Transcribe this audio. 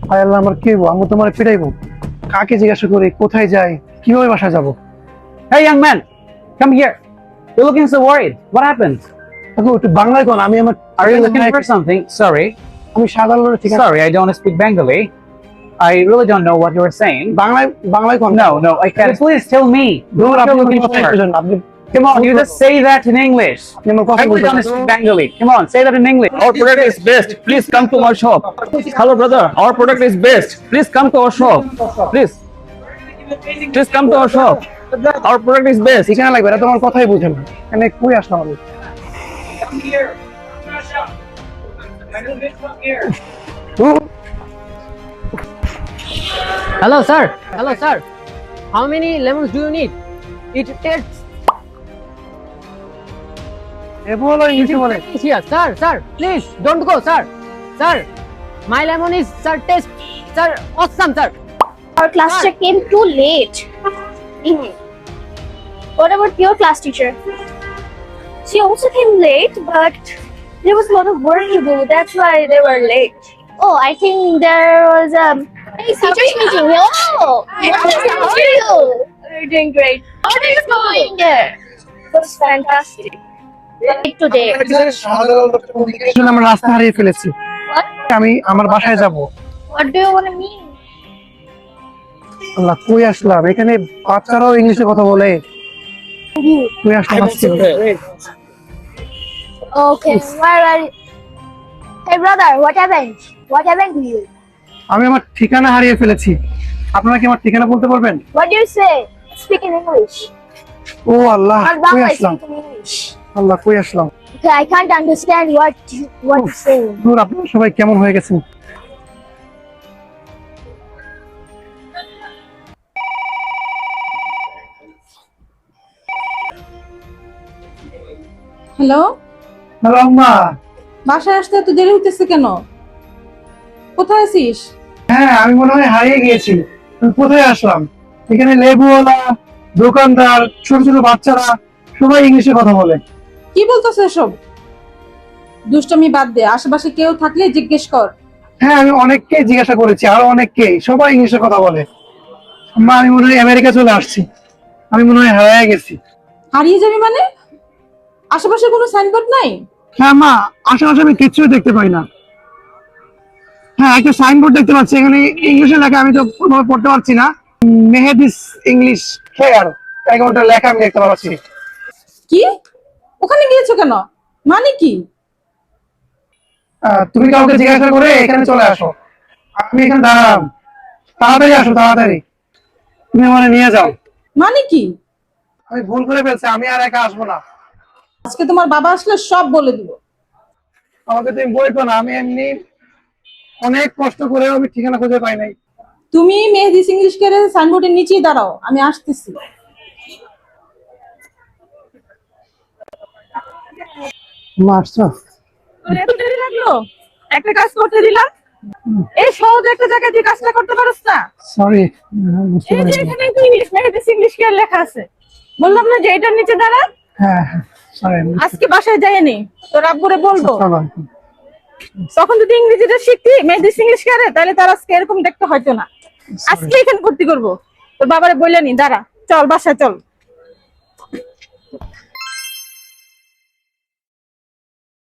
হায় আল্লাহ, আমার কি হইবো? আমি তোমার পিটাইবো। কাকে জিজ্ঞাসা করি, কোথায় যাই, কিভাবে বাসায় যাবো? Hey, young man, come here. You're looking so worried. What happened? কাকু একটু বাংলায় কোন, আমি আমার Are you looking for something? Sorry. আমি সাধারণ ঠিক আছে Sorry, I don't speak Bengali. I really don't know what you're saying. বাংলায় কোন? No, I can't. Please tell me. What you're looking for? আপনি Come on, you just say that in English. আমার কথা I really don't বলতে speak Bengali. Come on, say that in English. Our product is best. Please come to our shop. Hello, brother. Our product is best. Please come to our shop. Please. Please come to our shop. Our product is best. ঠিকানা লাগবে, এটা তোমার কথাই বুঝে না। এখানে কই আসলাম আমি? Hello, sir. Hello, sir. How many lemons do you need? It takes এ বলো ইংলিশে বলে। here, sir. Please don't go, sir. Sir, my lemon is taste, sir, awesome, sir. Our class teacher came too late. What about your class teacher? She also came late, but there was a lot of work to do. That's why they were late. Oh, I think there was a teachers meeting. Oh, how are you? We're doing great. How are you going there? It was fantastic. Late today. আসলে আমরা রাস্তা হারিয়ে ফেলেছি। What? আমি আমার বাসায় যাব। What do you want to mean? আল্লাহ, কই আসলাম? এখানে বাচ্চারাও ইংলিশে কথা বলে। কই আসলাম আজকে? Okay, where are you? Hey brother, what happened? What happened to you? আমি আমার ঠিকানা হারিয়ে ফেলেছি। আপনারা কি আমার ঠিকানা বলতে পারবেন? What do you say? Speak in English. O Allah, Not কই Bangla, Aslam? speak in English. আল্লাহ, কই আসলাম? Okay, I can't understand what you're saying. দূর, আপনারা সবাই কেমন হয়ে গেছেন? হ্যালো, হ্যালো আম্মা। বাসায় আসতে এত দেরি হইতেছে কেন? কোথায় আছিস? হ্যাঁ, আমি মনে হয় হারিয়ে গিয়েছি। আমি কোথায় আসলাম? এখানে লেবুওয়ালা, দোকানদার, ছোট ছোট বাচ্চারা সবাই ইংলিশে কথা বলে। কি বলতেছ এসব? দুষ্টামি বাদ দে, আশেপাশে কেউ থাকলে জিজ্ঞেস কর। হ্যাঁ, আমি অনেককে জিজ্ঞাসা করেছি, আরো অনেককে, সবাই ইংলিশে কথা বলে। আম্মা, আমি মনে হয় আমেরিকা চলে আসছি। আমি মনে হয় হারিয়ে গেছি। হারিয়ে যাবি মানে? আশেপাশে কোনো সাইনবোর্ড নাই? হ্যাঁ মা, আশেপাশে আমি কিচ্ছুই দেখতে পাই না। হ্যাঁ, একটা সাইনবোর্ড দেখতে পাচ্ছি, এখানে ইংলিশে লেখা, আমি তো কোনোভাবে পড়তে পারছি না। মেহেদিস ইংলিশ ফেয়ার, এরকমটা লেখা আমি দেখতে পাচ্ছি। কি? ওখানে গিয়েছো কেন? মানে কি? তুমি কাউকে জিজ্ঞাসা করে এখানে চলে আসো। আমি এখানে দাঁড়ালাম, তাড়াতাড়ি আসো, তাড়াতাড়ি। তুমি আমার নিয়ে যাও। মানে কি? আমি ভুল করে ফেলছি, আমি আর একা আসবো না। আজকে তোমার বাবা আসলে সব বলে দিব। আমাকে তুমি বলতো না, আমি এমনি অনেক কষ্ট করেও আমি ঠিকানা খুঁজে পাই নাই। তুমি মেহেদিস ইংলিশ কেয়ারের সাইনবোর্ডের নিচেই দাঁড়াও, আমি আসতেছি। মা আসছো? এত দেরি লাগলো? একটা কাজ করতে দিলাম, এই সহজ একটা জায়গায় তুই কাজটা করতে পারছ না? সরি, এই যে এখানে তো ইংলিশ মেহেদিস ইংলিশ কেয়ার লেখা আছে, বললাম না যে এটার নিচে দাঁড়া। হ্যাঁ, সরি। আজকে বাসায় যাইনি, তোর আব্বুরে বলবো। তখন যদি ইংরেজিটা শিখতি মেহেদিস ইংলিশ কেয়ারে, তাহলে তার আজকে এরকম দেখতে হয়তো না। আজকে এখানে ভর্তি করবো, তোর বাবারে বললেনি, দাঁড়া, চল বাসায় চল।